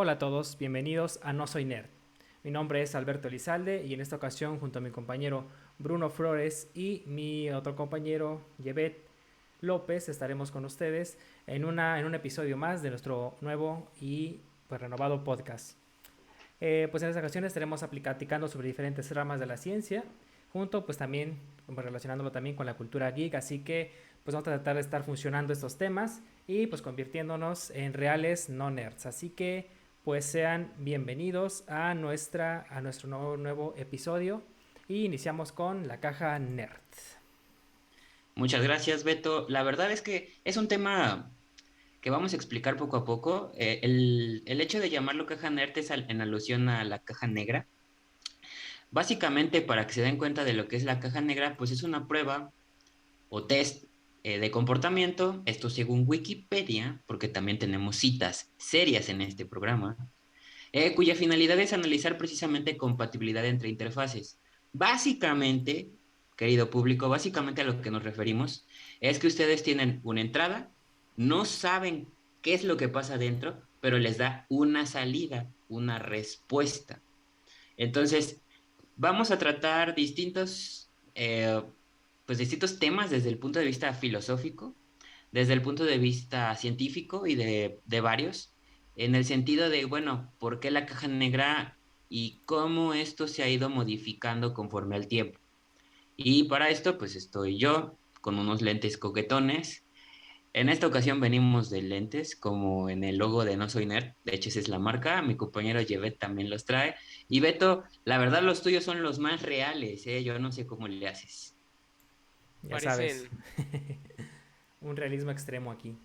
Hola a todos, bienvenidos a No Soy Nerd. Mi nombre es Alberto Elizalde y en esta ocasión junto a mi compañero Bruno Flores y mi otro compañero Yevet López estaremos con ustedes en un episodio más de nuestro nuevo y pues, renovado podcast. Pues en estas ocasiones estaremos platicando sobre diferentes ramas de la ciencia, junto pues también relacionándolo también con la cultura geek, así que pues vamos a tratar de estar funcionando estos temas y pues convirtiéndonos en reales no nerds. Así que pues sean bienvenidos a nuestro nuevo episodio y iniciamos con la caja nerd. Muchas gracias, Beto. La verdad es que es un tema que vamos a explicar poco a poco. El hecho de llamarlo caja nerd es en alusión a la caja negra. Básicamente, para que se den cuenta de lo que es la caja negra, pues es una prueba o test de comportamiento, esto según Wikipedia, porque también tenemos citas serias en este programa, cuya finalidad es analizar precisamente compatibilidad entre interfaces. Básicamente, querido público, básicamente a lo que nos referimos es que ustedes tienen una entrada, no saben qué es lo que pasa dentro, pero les da una salida, una respuesta. Entonces, vamos a tratar distintos temas desde el punto de vista filosófico, desde el punto de vista científico y de varios, en el sentido de, bueno, ¿por qué la caja negra y cómo esto se ha ido modificando conforme al tiempo? Y para esto, pues estoy yo con unos lentes coquetones. En esta ocasión venimos de lentes, como en el logo de No Soy Nerd. De hecho, esa es la marca. Mi compañero Yevet también los trae. Y Beto, la verdad, los tuyos son los más reales, ¿eh? Yo no sé cómo le haces. Ya sabes, Parecen, un realismo extremo aquí.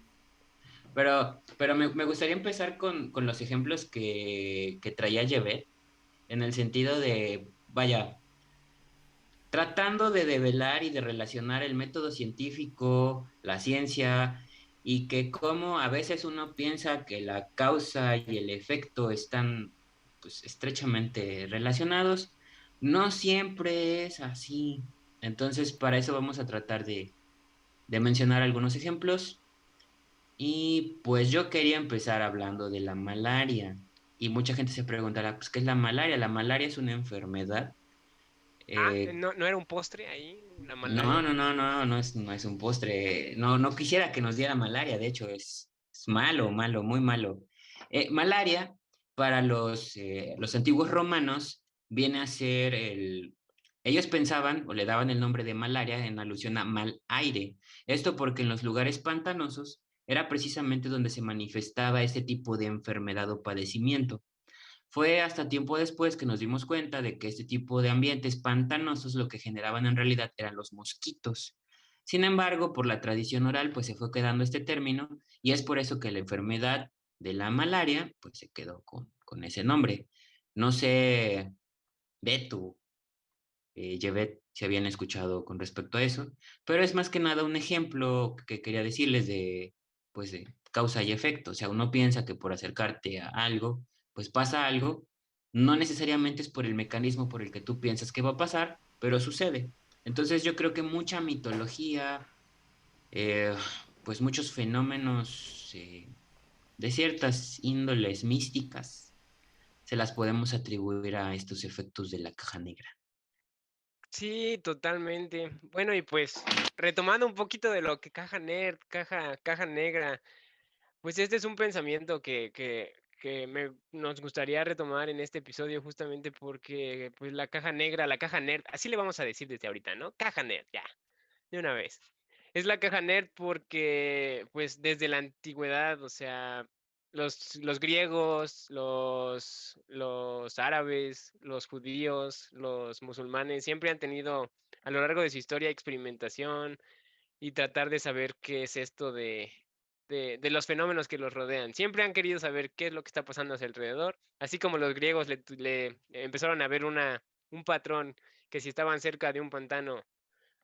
Pero me gustaría empezar con los ejemplos que traía Yevet, en el sentido de, vaya, tratando de develar y de relacionar el método científico, la ciencia, y que como a veces uno piensa que la causa y el efecto están pues estrechamente relacionados, no siempre es así. Entonces, para eso vamos a tratar de mencionar algunos ejemplos. Y pues yo quería empezar hablando de la malaria. Y mucha gente se preguntará, pues, ¿qué es la malaria? La malaria es una enfermedad. eh, no era un postre ahí, la no, malaria. no, no, no, no es un postre. No, no quisiera que nos diera malaria, de hecho, es malo, malo, muy malo. Malaria, para los antiguos romanos, viene a ser Ellos pensaban o le daban el nombre de malaria en alusión a mal aire. Esto porque en los lugares pantanosos era precisamente donde se manifestaba este tipo de enfermedad o padecimiento. Fue hasta tiempo después que nos dimos cuenta de que este tipo de ambientes pantanosos lo que generaban en realidad eran los mosquitos. Sin embargo, por la tradición oral, pues se fue quedando este término y es por eso que la enfermedad de la malaria, pues se quedó con ese nombre. No sé, Beto, Yevet, si habían escuchado con respecto a eso, pero es más que nada un ejemplo que quería decirles pues de causa y efecto. O sea, uno piensa que por acercarte a algo, pues pasa algo, no necesariamente es por el mecanismo por el que tú piensas que va a pasar, pero sucede. Entonces yo creo que mucha mitología, eh, pues muchos fenómenos de ciertas índoles místicas, se las podemos atribuir a estos efectos de la caja negra. Sí, totalmente. Bueno, y pues retomando un poquito de lo que caja nerd, caja negra, pues este es un pensamiento que nos gustaría retomar en este episodio justamente porque pues la caja negra, la caja nerd, así le vamos a decir desde ahorita, ¿no? Caja nerd, ya, de una vez. Es la caja nerd porque, pues, desde la antigüedad, o sea, los griegos, los árabes, los judíos, los musulmanes, siempre han tenido a lo largo de su historia experimentación y tratar de saber qué es esto de los fenómenos que los rodean. Siempre han querido saber qué es lo que está pasando a su alrededor, así como los griegos le empezaron a ver un patrón que si estaban cerca de un pantano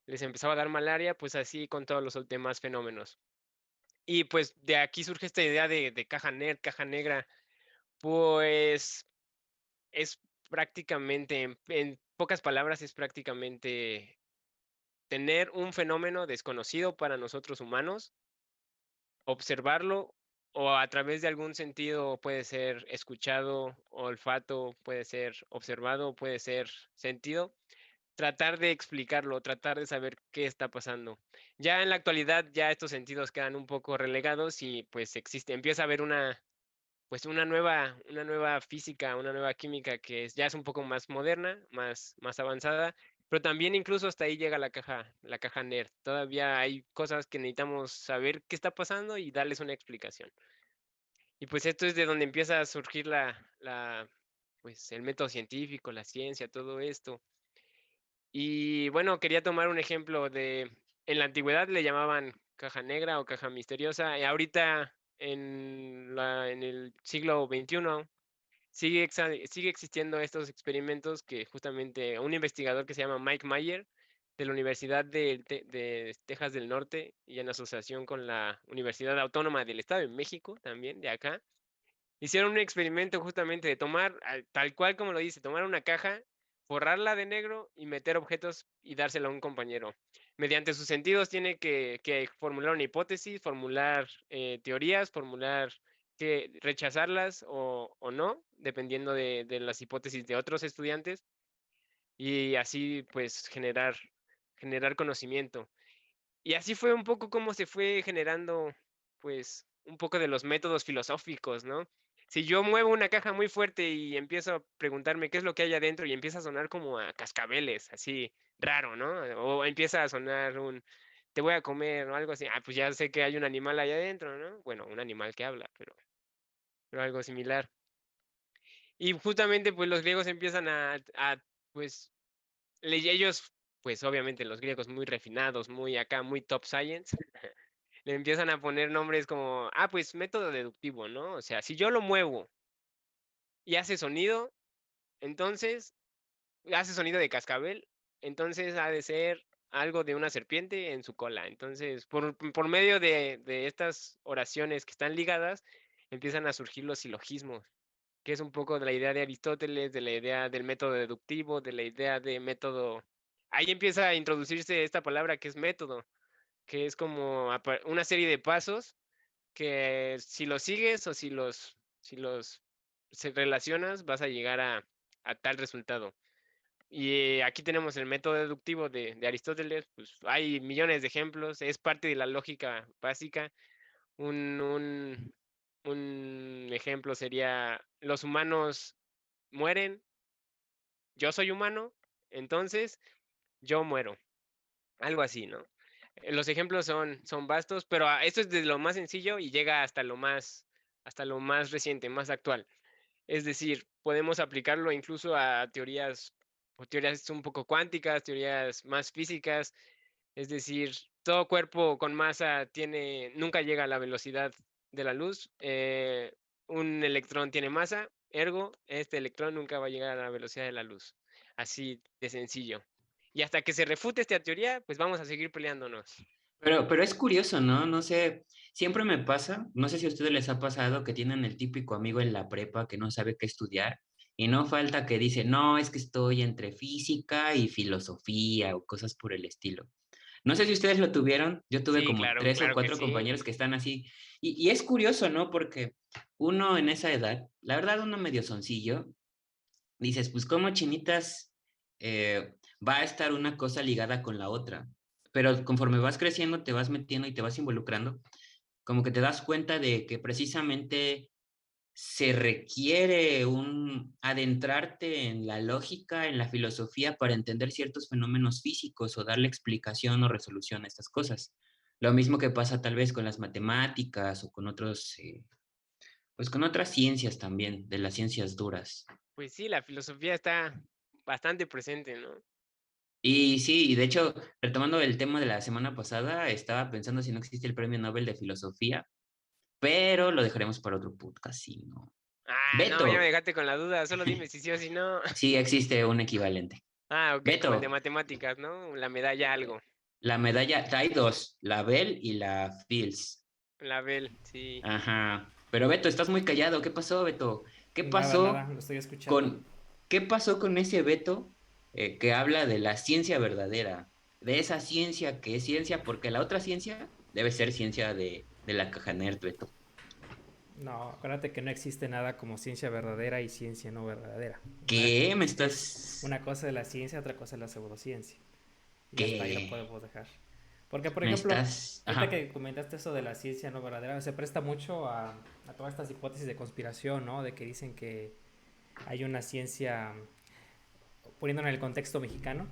les empezaba a dar malaria, pues así con todos los demás fenómenos. Y pues de aquí surge esta idea de caja nerd, caja negra, pues es prácticamente, en pocas palabras, es prácticamente tener un fenómeno desconocido para nosotros humanos, observarlo o a través de algún sentido puede ser escuchado, olfato, puede ser observado, puede ser sentido, tratar de explicarlo, tratar de saber qué está pasando. Ya en la actualidad, ya estos sentidos quedan un poco relegados y pues empieza a haber pues una nueva física, una nueva química que ya es un poco más moderna, más avanzada, pero también incluso hasta ahí llega la caja nerd. Todavía hay cosas que necesitamos saber qué está pasando y darles una explicación. Y pues esto es de donde empieza a surgir pues el método científico, la ciencia, todo esto. Y bueno, quería tomar un ejemplo en la antigüedad le llamaban caja negra o caja misteriosa, y ahorita en el siglo XXI sigue existiendo estos experimentos que justamente un investigador que se llama Mike Mayer de la Universidad de Texas del Norte y en asociación con la Universidad Autónoma del Estado de México, también de acá, hicieron un experimento justamente de tomar, tal cual como lo dice, tomar una caja, forrarla de negro y meter objetos y dársela a un compañero. Mediante sus sentidos tiene que formular una hipótesis, formular teorías, formular que rechazarlas o no, dependiendo de las hipótesis de otros estudiantes, y así pues generar conocimiento. Y así fue un poco como se fue generando, pues, un poco de los métodos filosóficos, ¿no? Si yo muevo una caja muy fuerte y empiezo a preguntarme qué es lo que hay adentro y empieza a sonar como a cascabeles, así raro, ¿no? O empieza a sonar te voy a comer o algo así, pues ya sé que hay un animal ahí adentro, ¿no? Bueno, un animal que habla, pero algo similar. Y justamente, pues los griegos empiezan pues, ellos, pues obviamente los griegos muy refinados, muy acá, muy top science, le empiezan a poner nombres como, pues método deductivo, ¿no? O sea, si yo lo muevo y hace sonido, entonces hace sonido de cascabel, entonces ha de ser algo de una serpiente en su cola. Entonces, por medio de estas oraciones que están ligadas, empiezan a surgir los silogismos, que es un poco de la idea de Aristóteles, de la idea del método deductivo, de la idea de método. Ahí empieza a introducirse esta palabra que es método, que es como una serie de pasos que si los sigues o si los relacionas, vas a llegar a tal resultado. Y aquí tenemos el método deductivo de Aristóteles, pues hay millones de ejemplos, es parte de la lógica básica. Un, un, un ejemplo sería, los humanos mueren, yo soy humano, entonces yo muero, algo así, ¿no? Los ejemplos son vastos, pero esto es de lo más sencillo y llega hasta lo más reciente, más actual. Es decir, podemos aplicarlo incluso a teorías o teorías un poco cuánticas, teorías más físicas. Es decir, todo cuerpo con masa nunca llega a la velocidad de la luz. Un electrón tiene masa, ergo, este electrón nunca va a llegar a la velocidad de la luz. Así de sencillo. Y hasta que se refute esta teoría, pues vamos a seguir peleándonos. Pero es curioso, ¿no? No sé, siempre me pasa, no sé si a ustedes les ha pasado que tienen el típico amigo en la prepa que no sabe qué estudiar y no falta que dice, no, es que estoy entre física y filosofía o cosas por el estilo. No sé si ustedes lo tuvieron, yo tuve Sí, como claro, tres o claro que cuatro sí. compañeros que están así y es curioso, ¿no? Porque uno en esa edad, la verdad uno medio soncillo, dices, pues cómo chinitas va a estar una cosa ligada con la otra. Pero conforme vas creciendo, te vas metiendo y te vas involucrando, como que te das cuenta de que precisamente se requiere un adentrarte en la lógica, en la filosofía para entender ciertos fenómenos físicos o darle explicación o resolución a estas cosas. Lo mismo que pasa tal vez con las matemáticas o con otros, pues con otras ciencias también, de las ciencias duras. Pues sí, la filosofía está bastante presente, ¿no? Y sí, y de hecho, retomando el tema de la semana pasada, estaba pensando si no existe el Premio Nobel de Filosofía, pero lo dejaremos para otro podcast, sí, ¿no? No, ya me Beto, dejaste con la duda, solo dime si sí o si no. sí existe un equivalente. Ok, como el de Beto, matemáticas, ¿no? La medalla algo. la medalla, hay dos, la Bell y la Fields. La Bell, sí. Ajá. Pero Beto, estás muy callado. ¿Qué pasó, Beto? ¿Qué Nada, pasó nada, lo estoy escuchando. con, qué pasó con ese Beto que habla de la ciencia verdadera? De esa ciencia que es ciencia, porque la otra ciencia debe ser ciencia de la caja nerd, Beto. No, acuérdate que no existe nada como ciencia verdadera y ciencia no verdadera. ¿Qué me Es estás... una cosa de la ciencia, otra cosa de la pseudociencia. Y hasta ahí lo ¿Qué podemos dejar. Porque, por me ejemplo, estás... ahorita Ajá. que comentaste eso de la ciencia no verdadera, se presta mucho a todas estas hipótesis de conspiración, ¿no? De que dicen que hay una ciencia, poniéndolo en el contexto mexicano,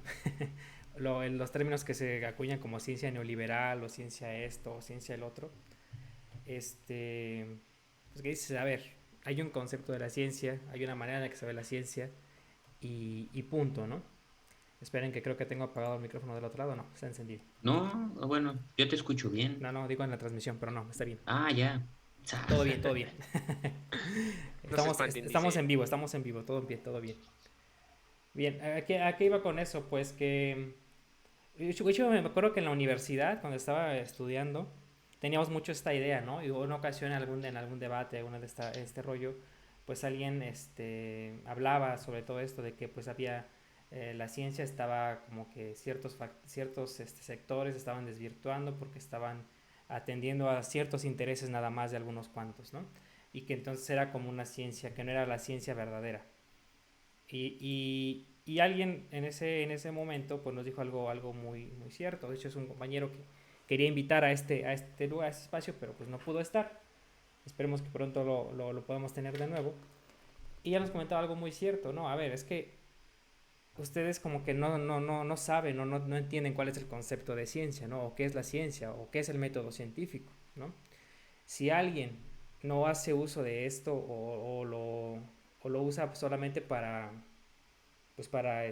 en los términos que se acuñan como ciencia neoliberal o ciencia esto o ciencia el otro, pues que dices, a ver, hay un concepto de la ciencia, hay una manera en la que se ve la ciencia y punto, ¿no? Esperen que creo que tengo apagado el micrófono del otro lado, no, está encendido. No, bueno, yo te escucho bien. No, no, digo en la transmisión, pero no, está bien. Ah, ya. Sa- Todo bien, todo bien. No se Estamos, espanten, dice. estamos en vivo, todo bien, todo bien. Bien, a qué iba con eso? Pues que yo me acuerdo que en la universidad, cuando estaba estudiando, teníamos mucho esta idea, ¿no? Y hubo una ocasión en algún debate, alguna de este rollo, pues alguien hablaba sobre todo esto de que pues había, la ciencia estaba como que ciertos sectores estaban desvirtuando porque estaban atendiendo a ciertos intereses nada más de algunos cuantos, ¿no? Y que entonces era como una ciencia que no era la ciencia verdadera. Y alguien en ese momento pues nos dijo algo muy cierto. De hecho es un compañero que quería invitar a este lugar, a este espacio, pero pues no pudo estar. Esperemos que pronto lo podamos tener de nuevo. Y ya nos comentaba algo muy cierto, ¿no? A ver, es que ustedes como que no saben o no entienden cuál es el concepto de ciencia, ¿no? O qué es la ciencia, o qué es el método científico, ¿no? Si alguien no hace uso de esto o lo usa solamente pues para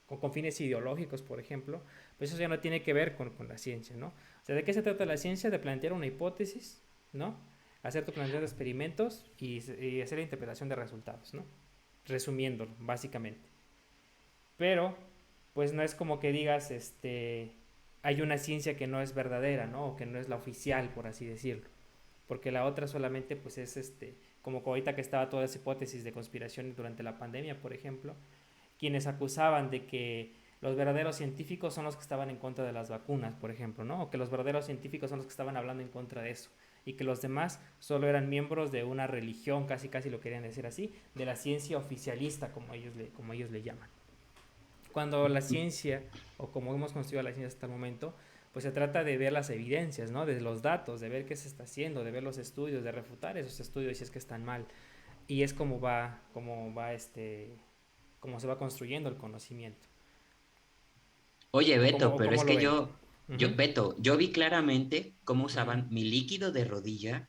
con fines ideológicos, por ejemplo, pues eso ya no tiene que ver con la ciencia, ¿no? O sea, ¿de qué se trata la ciencia? De plantear una hipótesis, ¿no? Hacer tu planteamiento de experimentos y hacer la interpretación de resultados, ¿no? Resumiéndolo, básicamente. Pero, pues no es como que digas, hay una ciencia que no es verdadera, ¿no? O que no es la oficial, por así decirlo. Porque la otra solamente, pues es como ahorita que estaba toda esa hipótesis de conspiración durante la pandemia, por ejemplo, quienes acusaban de que los verdaderos científicos son los que estaban en contra de las vacunas, por ejemplo, ¿no? O que los verdaderos científicos son los que estaban hablando en contra de eso. Y que los demás solo eran miembros de una religión, casi casi lo querían decir así, de la ciencia oficialista, como ellos le llaman. Cuando la ciencia, o como hemos construido la ciencia hasta el momento, pues se trata de ver las evidencias, ¿no? De los datos, de ver qué se está haciendo, de ver los estudios, de refutar esos estudios si es que están mal. Y es como se va construyendo el conocimiento. Oye, Beto, O pero cómo es lo que ven. Ujú. Beto, yo vi claramente cómo Ujú. usaban mi líquido de rodilla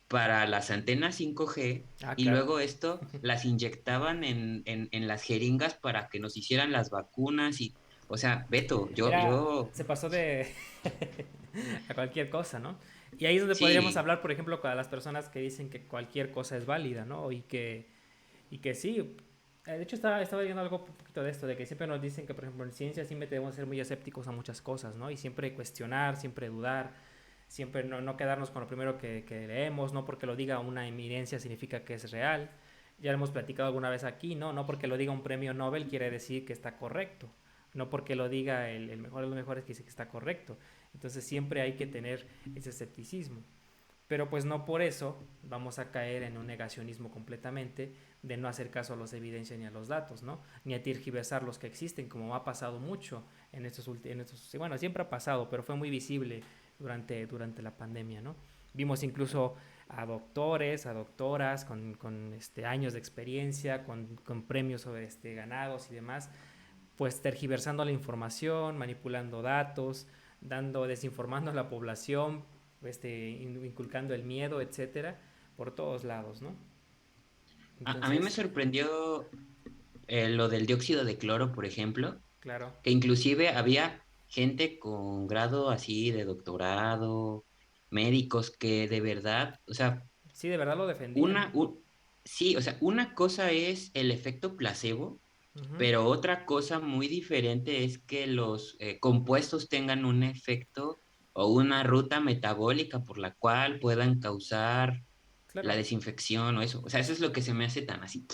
para las antenas 5G Ah, y claro. luego esto las inyectaban en las jeringas para que nos hicieran las vacunas y, o sea, Beto, Se pasó de a cualquier cosa, ¿no? Y ahí es donde podríamos sí, hablar, por ejemplo, con las personas que dicen que cualquier cosa es válida, ¿no? Y que sí. De hecho, estaba viendo algo un poquito de esto, de que siempre nos dicen que, por ejemplo, en ciencia siempre debemos ser muy escépticos a muchas cosas, ¿no? Y siempre cuestionar, siempre dudar, siempre no quedarnos con lo primero que leemos, no porque lo diga una eminencia significa que es real. Ya lo hemos platicado alguna vez aquí, ¿no? No porque lo diga un premio Nobel quiere decir que está correcto. No porque lo diga el mejor de los mejores quiere decir que está correcto. Entonces siempre hay que tener ese escepticismo. Pero pues no por eso vamos a caer en un negacionismo completamente de no hacer caso a las evidencias ni a los datos, ¿no? Ni a tergiversar los que existen, como ha pasado mucho bueno, siempre ha pasado, pero fue muy visible durante la pandemia, ¿no? Vimos incluso a doctores, a doctoras con años de experiencia, con premios sobre ganados y demás, pues tergiversando la información, manipulando datos, desinformando a la población, inculcando el miedo, etcétera, por todos lados, ¿no? a mí me Entonces, sorprendió lo del dióxido de cloro, por ejemplo, claro, que inclusive había gente con grado así de doctorado, médicos que de verdad, o sea, sí, de verdad lo defendían. una, u- sí, o sea, una cosa es el efecto placebo, Ujú. pero otra cosa muy diferente es que los compuestos tengan un efecto o una ruta metabólica por la cual puedan causar la Claro, desinfección o eso. O sea, eso es lo que se me hace tan así.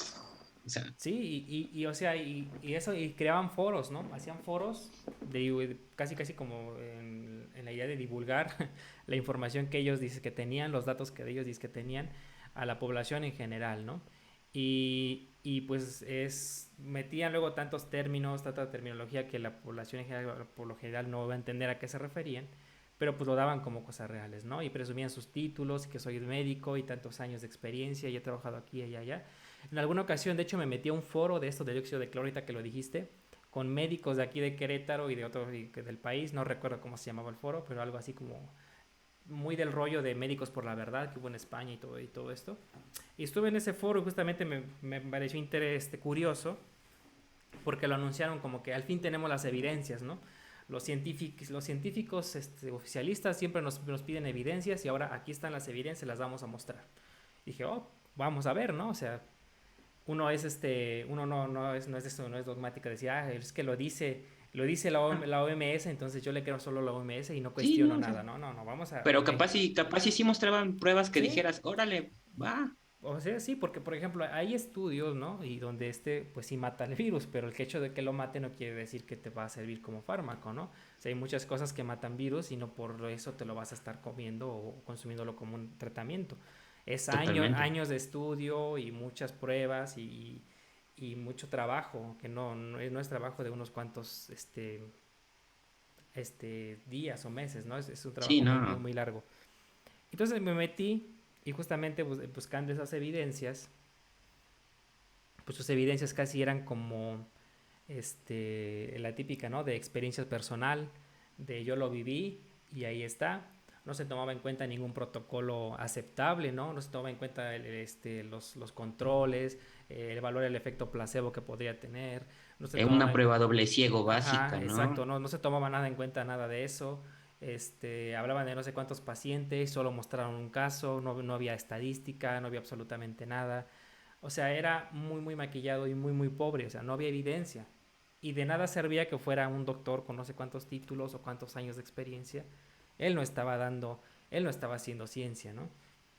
O sea, Sí, o sea, y eso, y creaban foros, ¿no? Hacían foros casi casi como en la idea de divulgar la información que ellos dicen que tenían, los datos que ellos dicen que tenían a la población en general, ¿no? Y pues metían luego tantos términos, tanta terminología que la población en general, por lo general no va a entender a qué se referían, pero pues lo daban como cosas reales, ¿no? Y presumían sus títulos, y que soy médico y tantos años de experiencia y he trabajado aquí y allá. En alguna ocasión, de hecho, me metí a un foro de esto de dióxido de cloro, ahorita que lo dijiste, con médicos de aquí de Querétaro y de otros del país, no recuerdo cómo se llamaba el foro, pero algo así como muy del rollo de Médicos por la Verdad que hubo en España y todo esto. Y estuve en ese foro y justamente me pareció curioso porque lo anunciaron como que al fin tenemos las evidencias, ¿no? Los científicos oficialistas siempre nos piden evidencias y ahora aquí están las evidencias, las vamos a mostrar. Y dije, oh, vamos a ver, ¿no? O sea, uno no es dogmática de decir, ah, es que lo dice la OMS, entonces yo le creo solo a la OMS y no sí, cuestiono no, o sea, nada, no, vamos a, pero ok, capaz y sí mostraban pruebas que sí, dijeras, órale, va. o sea, sí, porque por ejemplo hay estudios, ¿no? Y donde pues sí mata el virus, pero el hecho de que lo mate no quiere decir que te va a servir como fármaco, ¿no? O sea, hay muchas cosas que matan virus y no por eso te lo vas a estar comiendo o consumiéndolo como un tratamiento. Es años, Totalmente. años de estudio y muchas pruebas y mucho trabajo, que no es trabajo de unos cuantos días o meses, ¿no? Es un Sí, trabajo muy, muy, no. muy largo. Entonces me metí y justamente buscando esas evidencias, pues sus evidencias casi eran como la típica, ¿no? De experiencia personal, de yo lo viví y ahí está. No se tomaba en cuenta ningún protocolo aceptable, ¿no? No se tomaba en cuenta los controles, el valor del efecto placebo que podría tener. No se Es tomaba una en... prueba doble ciego Ajá, básica, exacto, ¿no? no se tomaba nada en cuenta, nada de eso. Hablaban de no sé cuántos pacientes, solo mostraron un caso, no había estadística, no había absolutamente nada. O sea, era muy, muy maquillado y muy, muy pobre, o sea, no había evidencia. Y de nada servía que fuera un doctor con no sé cuántos títulos o cuántos años de experiencia. Él no estaba dando, él no estaba haciendo ciencia, ¿no?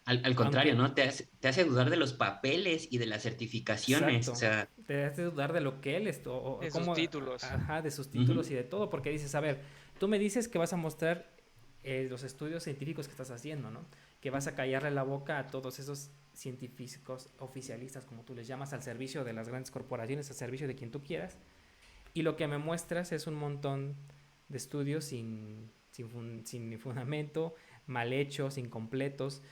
Al contrario, Aunque, ¿no? Te hace dudar de los papeles y de las certificaciones. O exacto, sea, te hace dudar de lo que él es, o de sus cómo, títulos. ajá, de sus títulos y ujú, de todo, porque dices, a ver, tú me dices que vas a mostrar los estudios científicos que estás haciendo, ¿no? Que vas a callarle la boca a todos esos científicos oficialistas, como tú les llamas, al servicio de las grandes corporaciones, al servicio de quien tú quieras, y lo que me muestras es un montón de estudios sin fundamento, mal hechos, incompletos.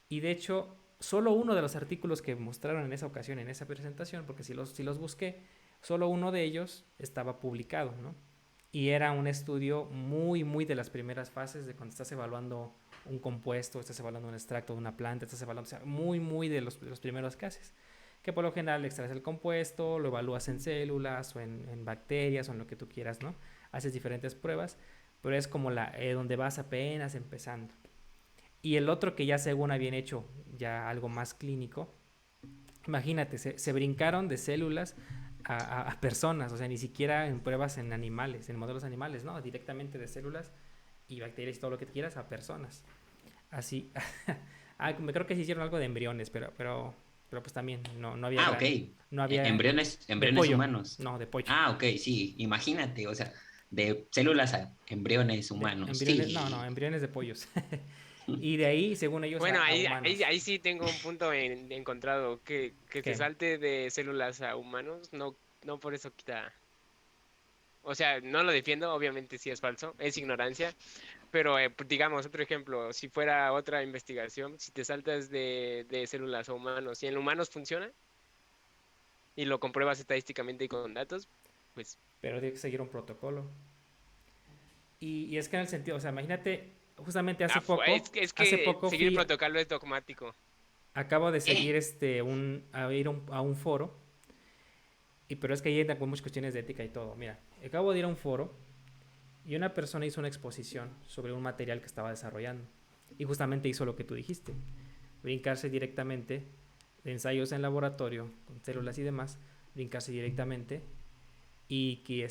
Y de hecho, solo uno de los artículos que mostraron en esa ocasión, en esa presentación, porque si los busqué, solo uno de ellos estaba publicado, ¿no? Y era un estudio muy, muy de las primeras fases de cuando estás evaluando un compuesto, estás evaluando un extracto de una planta, estás evaluando, o sea, muy, muy de los primeros casos. Que por lo general extraes el compuesto, lo evalúas en células o en bacterias o en lo que tú quieras, ¿no? Haces diferentes pruebas, pero es como donde vas apenas empezando. Y el otro que ya según habían hecho ya algo más clínico, imagínate, se brincaron de células a personas, o sea, ni siquiera en pruebas en animales, en modelos animales, no, directamente de células y bacterias y todo lo que quieras a personas. Así, me creo que se hicieron algo de embriones, pero pues también no había ah, ok. no había de Embriones pollo, humanos. no, de pollo. Ah, ok, sí. Imagínate, o sea, de células a embriones De humanos. embriones, no, Sí. embriones de pollos. Y de ahí, según ellos, Bueno, a ahí, humanos. ahí sí tengo un punto encontrado, que se ¿Qué? salte de células a humanos, no por eso quita, o sea, no lo defiendo, obviamente sí es falso, es ignorancia, pero pues, digamos, otro ejemplo, si fuera otra investigación, si te saltas de células a humanos y en humanos funciona y lo compruebas estadísticamente y con datos, pues Pero tiene que seguir un protocolo. Y es que en el sentido, o sea, imagínate, justamente es hace que poco seguir el fui, protocolo es dogmático. acabo de seguir ¿Qué? a ir a un foro, pero es que ahí entra con muchas cuestiones de ética y todo. Mira, acabo de ir a un foro y una persona hizo una exposición sobre un material que estaba desarrollando. Y justamente hizo lo que tú dijiste, brincarse directamente de ensayos en laboratorio, con células y demás, brincarse directamente y que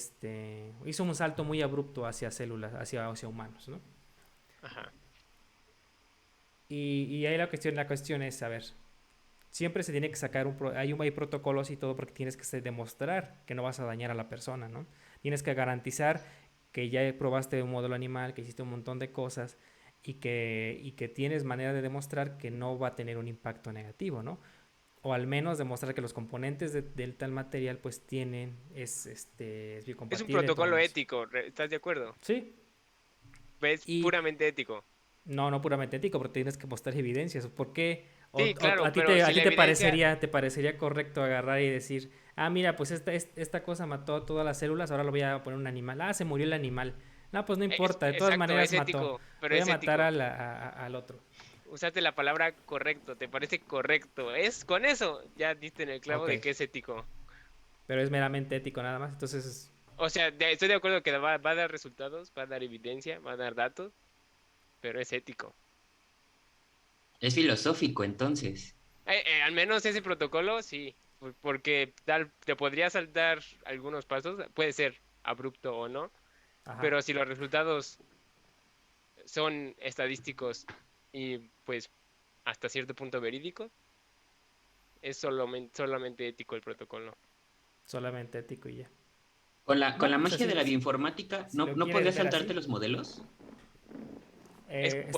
hizo un salto muy abrupto hacia células, hacia humanos, ¿no? Ajá. Y ahí la cuestión es, a ver, siempre se tiene que sacar hay protocolos y todo porque tienes que demostrar que no vas a dañar a la persona, ¿no? Tienes que garantizar que ya probaste un modelo animal, que hiciste un montón de cosas y que tienes manera de demostrar que no va a tener un impacto negativo, ¿no? O al menos demostrar que los componentes del tal material pues es Es un biocompatible, todo protocolo eso. ético, ¿estás de acuerdo? Sí, Es y puramente ético. no puramente ético, porque tienes que mostrar evidencias. ¿Por qué? Sí, O claro, pero a si ti la evidencia, te parecería correcto agarrar y decir, ah, mira, pues esta cosa mató a todas las células, ahora lo voy a poner un animal. Ah, se murió el animal. No, pues no es importa, de todas exacto, maneras es mató. ético, pero Voy a es matar ético. al otro. Usaste la palabra correcto, ¿te parece correcto? Es con eso, ya diste en el clavo Ok, de que es ético. pero es meramente ético nada más. Entonces, O sea, estoy de acuerdo que va a dar resultados, va a dar evidencia, va a dar datos, pero es ético. Es filosófico, entonces. Al menos ese protocolo, sí, porque tal, te podría saltar algunos pasos, puede ser abrupto o no, ajá. pero si los resultados son estadísticos y pues hasta cierto punto verídicos, es solamente ético el protocolo. Solamente ético y ya. Con la Bueno, o sea, magia de la bioinformática, si lo ¿no quieres podrías ver así. saltarte los modelos?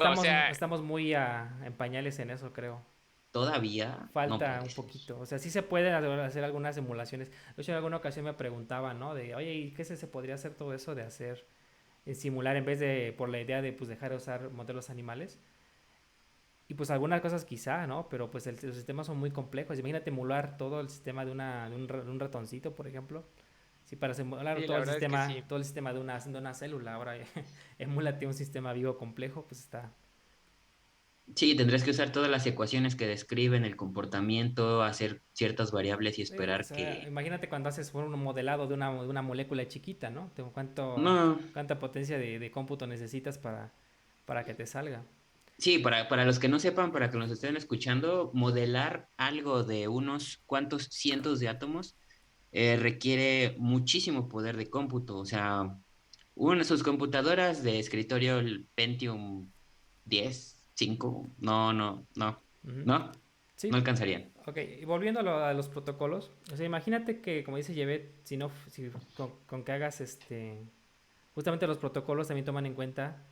O sea, Estamos muy en pañales en eso, creo. ¿Todavía? No Falta puede un ser. poquito. O sea, sí se pueden hacer algunas simulaciones. De hecho, en alguna ocasión me preguntaban, ¿no? De, oye, ¿y qué se podría hacer todo eso de hacer, simular en vez de, por la idea de, pues, dejar de usar modelos animales? Y pues algunas cosas quizá, ¿no? Pero pues los sistemas son muy complejos. Imagínate emular todo el sistema de un ratoncito, por ejemplo. Sí, para simular sí, la verdad es que sí. todo el sistema de una célula. Ahora, emúlate un sistema vivo complejo, pues está. Sí, tendrías que usar todas las ecuaciones que describen el comportamiento, hacer ciertas variables y Sí, o esperar sea, que... imagínate cuando haces un modelado de una molécula chiquita, ¿no? No, Cuánta potencia de cómputo necesitas para que te salga. sí, para los que no sepan, para que nos estén escuchando, modelar algo de unos cuantos cientos de átomos requiere muchísimo poder de cómputo. O sea, una de sus computadoras de escritorio, el Pentium 10, 5, Ujú. no, no Sí, alcanzarían. ok. Y volviendo a los protocolos, o sea, imagínate que, como dice Jevet, si no, si, con que hagas justamente los protocolos también toman en cuenta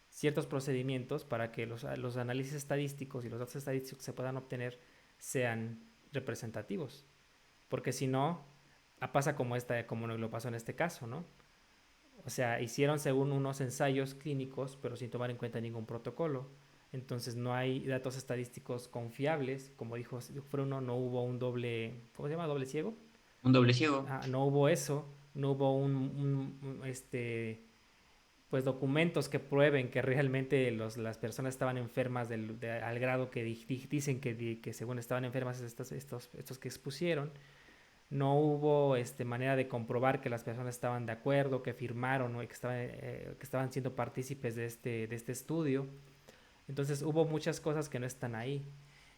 ciertos procedimientos para que los análisis estadísticos y los datos estadísticos que se puedan obtener sean representativos. Porque si no, pasa como lo pasó en este caso, ¿no? O sea, hicieron según unos ensayos clínicos, pero sin tomar en cuenta ningún protocolo. Entonces no hay datos estadísticos confiables. Como dijo Bruno, no hubo un doble, ¿cómo se llama? ¿Doble ciego? Un doble ciego. No hubo eso. No hubo pues documentos que prueben que realmente las personas estaban enfermas al grado que dicen que según estaban enfermas estos que expusieron. No hubo manera de comprobar que las personas estaban de acuerdo, que firmaron, ¿no? Que estaban siendo partícipes de este estudio. Entonces hubo muchas cosas que no están ahí.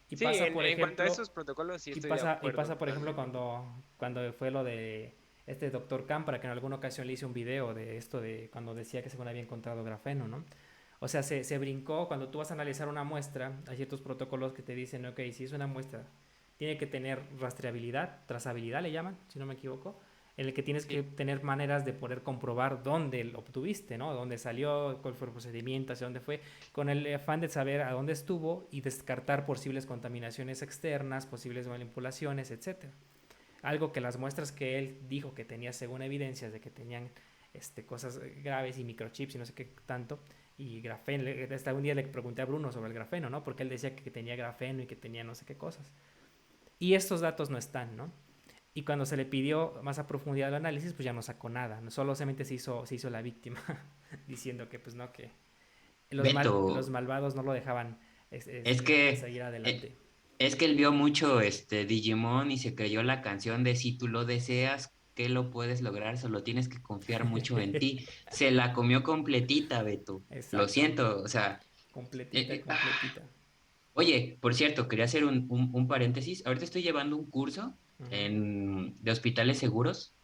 Y Sí, pasa, por en cuanto a ejemplo, esos protocolos, sí estoy de acuerdo por ejemplo, totalmente. cuando fue lo de este doctor Campra, que en alguna ocasión le hice un video de esto de cuando decía que según había encontrado grafeno, ¿no? O sea, se brincó, cuando tú vas a analizar una muestra, hay ciertos protocolos que te dicen, ok, si es una muestra, tiene que tener rastreabilidad, trazabilidad le llaman, si no me equivoco, en el que tienes que Sí, tener maneras de poder comprobar dónde lo obtuviste, ¿no? Dónde salió, cuál fue el procedimiento, hacia dónde fue, con el afán de saber a dónde estuvo y descartar posibles contaminaciones externas, posibles manipulaciones, etcétera. Algo que las muestras que él dijo que tenía según evidencias de que tenían cosas graves y microchips y no sé qué tanto, y grafeno, hasta un día le pregunté a Bruno sobre el grafeno, ¿no? Porque él decía que tenía grafeno y que tenía no sé qué cosas. Y estos datos no están, ¿no? Y cuando se le pidió más a profundidad el análisis, pues ya no sacó nada. ¿No? Solamente se hizo la víctima, diciendo que pues no, que los Beto, malvados no lo dejaban es que, seguir eh, adelante. es que él vio mucho Digimon y se creyó la canción de si tú lo deseas, que lo puedes lograr, solo tienes que confiar mucho en ti. Se la comió completita, Beto. Lo Exacto. siento, o sea, Completita, eh, ah, completita. oye, por cierto, quería hacer un paréntesis. Ahorita estoy llevando un curso Ujú, de hospitales seguros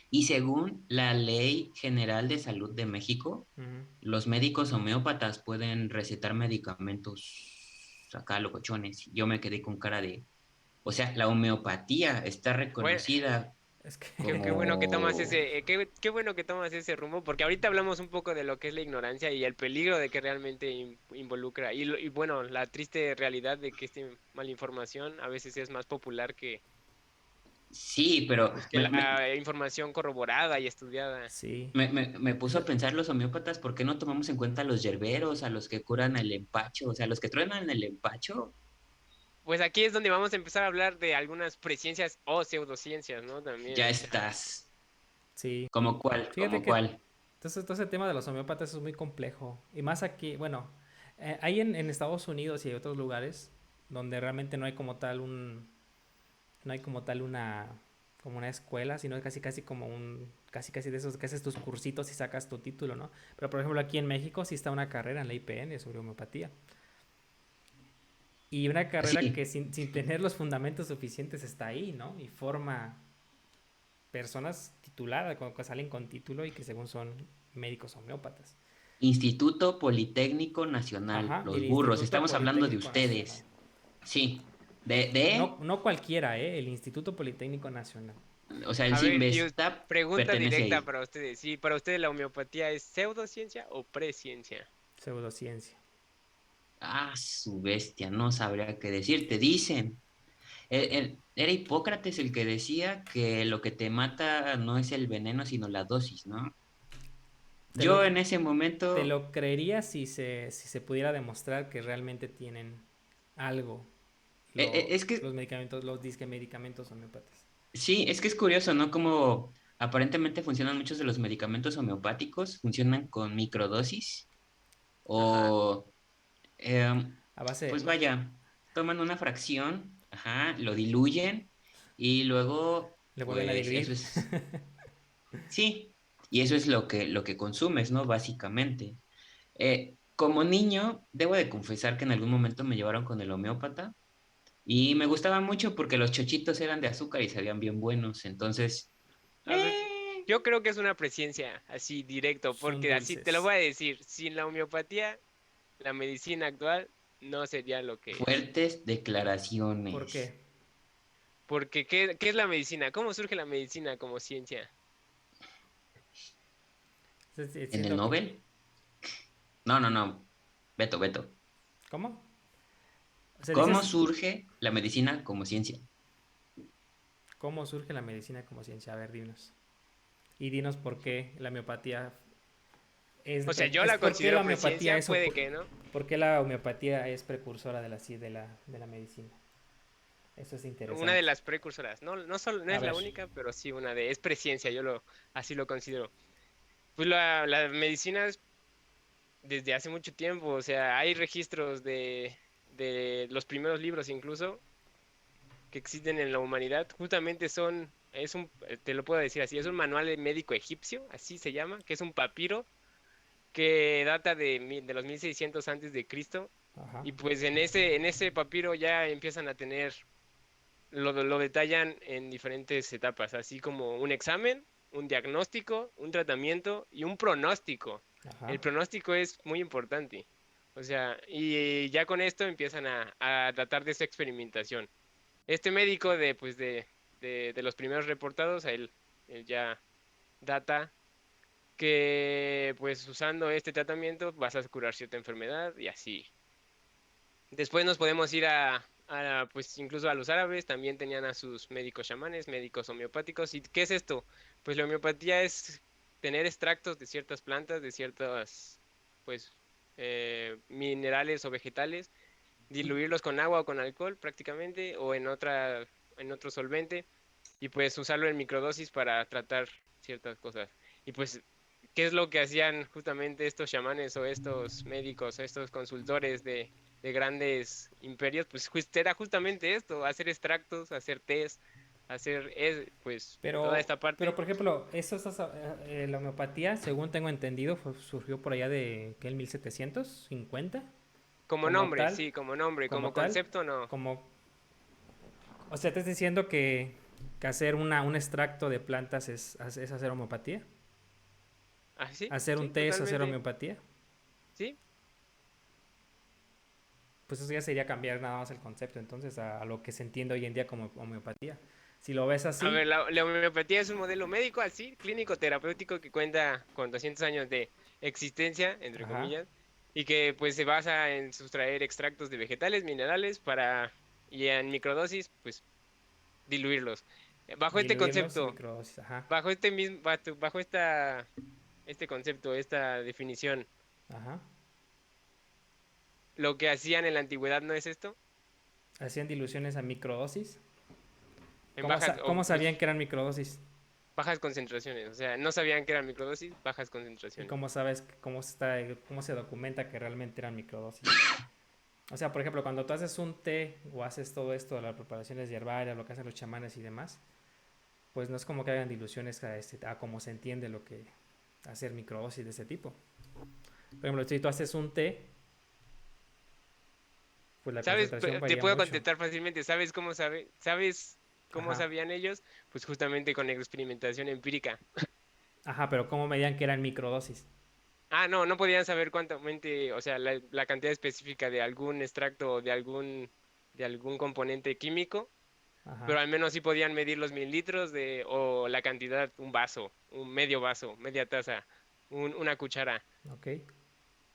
y según la Ley General de Salud de México, ujú. los médicos homeópatas pueden recetar medicamentos acá locochones. Y yo me quedé con cara de, o sea, la homeopatía está Bueno, reconocida Es que, qué bueno que tomas como... ese, qué bueno que tomas ese rumbo, porque ahorita hablamos un poco de lo que es la ignorancia y el peligro de que realmente involucra, y bueno, la triste realidad de que esta malinformación a veces es más popular Sí, pero pues, que la información corroborada y estudiada. sí. me puso a pensar los homeópatas, ¿por qué no tomamos en cuenta a los yerberos, a los que curan el empacho? O sea, los que truenan el empacho, Pues aquí es donde vamos a empezar a hablar de algunas presciencias o pseudociencias, ¿no? También, ya o sea, estás. Sí. ¿Como cuál? Fíjate ¿Como que cuál? entonces, todo ese tema de los homeópatas es muy complejo. Y más aquí, bueno, hay en Estados Unidos y hay otros lugares donde realmente no hay como tal no hay como tal como una escuela, sino es casi casi como casi casi de esos que haces tus cursitos y sacas tu título, ¿no? Pero por ejemplo aquí en México sí está una carrera en la IPN sobre homeopatía. Y una carrera Sí, que sin tener los fundamentos suficientes está ahí, ¿no? Y forma personas tituladas, que salen con título y que según son médicos homeópatas. Instituto Politécnico Nacional, Ajá, los el burros, Instituto estamos hablando de Politécnico Nacional. ustedes. Sí, No, no cualquiera, ¿eh? El Instituto Politécnico Nacional. o sea, el a ver, y Sinvestap pregunta pertenece directa ahí. para ustedes, ¿sí? ¿Para ustedes la homeopatía es pseudociencia o presciencia? Pseudociencia. Ah, su bestia, no sabría qué decirte. Dicen, era Hipócrates el que decía que lo que te mata no es el veneno, sino la dosis, ¿no? Te Yo lo, en ese te momento, lo creería si se pudiera demostrar que realmente tienen algo es que, los medicamentos, los disque medicamentos homeópatas. sí, es que es curioso, ¿no? Como aparentemente funcionan muchos de los medicamentos homeopáticos, funcionan con microdosis Ajá. o, em, A base, pues vaya, toman una fracción, ajá, lo diluyen y luego, le vuelven a pues eso diluir. es, sí, y eso es lo que consumes, ¿no? Básicamente. Como niño, debo de confesar que en algún momento me llevaron con el homeópata y me gustaba mucho porque los chochitos eran de azúcar y sabían bien buenos. Entonces, A ver, eh, yo creo que es una presciencia así directo, Son porque así te lo dulces. voy a decir, sin la homeopatía, la medicina actual no sería lo que es. fuertes ¿Por declaraciones. qué? Porque, ¿qué es la medicina? ¿Cómo surge la medicina como ciencia? ¿En el Siento que... Nobel? No, no, no. Beto, Beto. ¿Cómo? O sea, ¿Cómo dices, surge la medicina como ciencia? ¿cómo surge la medicina como ciencia? A ver, dinos. Y dinos por qué la homeopatía O sea, yo es la por qué la considero homeopatía presciencia, puede que no. por qué la homeopatía es precursora de la medicina. Eso es Una de interesante. las precursoras. No, no A es la ver, única, pero sí una de, es presciencia, así lo considero. Pues la medicina es desde hace mucho tiempo, o sea, hay registros de los primeros libros incluso que existen en la humanidad, justamente te lo puedo decir así, es un manual de médico egipcio, así se llama, que es un papiro que data de los 1600 antes de Cristo, ajá, y pues en ese papiro ya empiezan a tener, lo detallan en diferentes etapas, así como un examen, un diagnóstico, un tratamiento y un pronóstico. ajá. El pronóstico es muy importante. O sea, y ya con esto empiezan a tratar de esa experimentación. Este médico de los primeros reportados, él ya data que pues usando este tratamiento vas a curar cierta enfermedad y así. Después nos podemos ir pues incluso a los árabes, también tenían a sus médicos chamanes, médicos homeopáticos. ¿Y qué es esto? Pues la homeopatía es tener extractos de ciertas plantas, de ciertas, pues, minerales o vegetales, diluirlos con agua o con alcohol prácticamente, o en otro solvente, y pues usarlo en microdosis para tratar ciertas cosas. Y pues, ¿qué es lo que hacían justamente estos chamanes o estos médicos o estos consultores de grandes imperios? Pues era justamente esto, hacer extractos, hacer test, hacer, pues, toda esta Pero parte. por ejemplo, la homeopatía, según tengo entendido, surgió por allá de, ¿qué? ¿El 1750? Como Como nombre, tal, sí, como nombre, como como tal, concepto, no. como... O sea, ¿te estás diciendo que hacer un extracto de plantas es hacer homeopatía? Ah, sí, ¿Hacer un sí, té es hacer totalmente. homeopatía? Sí, pues eso ya sería cambiar nada más el concepto, entonces, a lo que se entiende hoy en día como homeopatía. Si lo ves A ver, así, la homeopatía es un modelo médico así, clínico, terapéutico, que cuenta con 200 años de existencia, entre ajá, comillas, y que pues se basa en sustraer extractos de vegetales, minerales, y en microdosis, pues diluirlos. Bajo este diluirlos, concepto, microdosis, ajá, bajo este concepto, esta definición, ajá. lo que hacían en la antigüedad no es esto, Hacían diluciones a microdosis. en bajas, ¿Cómo o sabían pues que eran microdosis? bajas concentraciones, o sea, no sabían que eran microdosis, bajas ¿Y concentraciones. cómo sabes, cómo se documenta que realmente eran microdosis? O sea, por ejemplo, cuando tú haces un té o haces todo esto de las preparaciones herbarias, lo que hacen los chamanes y demás, pues no es como que hagan diluciones a como se entiende lo que hacer microdosis de ese tipo. Por ejemplo, si tú haces un té, pues la ¿Sabes? concentración Te varía puedo mucho. contestar fácilmente. ¿Sabes cómo Ajá. sabían ellos? Pues justamente con experimentación empírica. Ajá, pero ¿cómo medían que eran microdosis? Ah, no, no podían saber cuántamente, o sea, la cantidad específica de algún extracto o de algún componente químico, Ajá, pero al menos sí podían medir los mililitros o la cantidad, un vaso, un medio vaso, media taza, una cuchara. ok.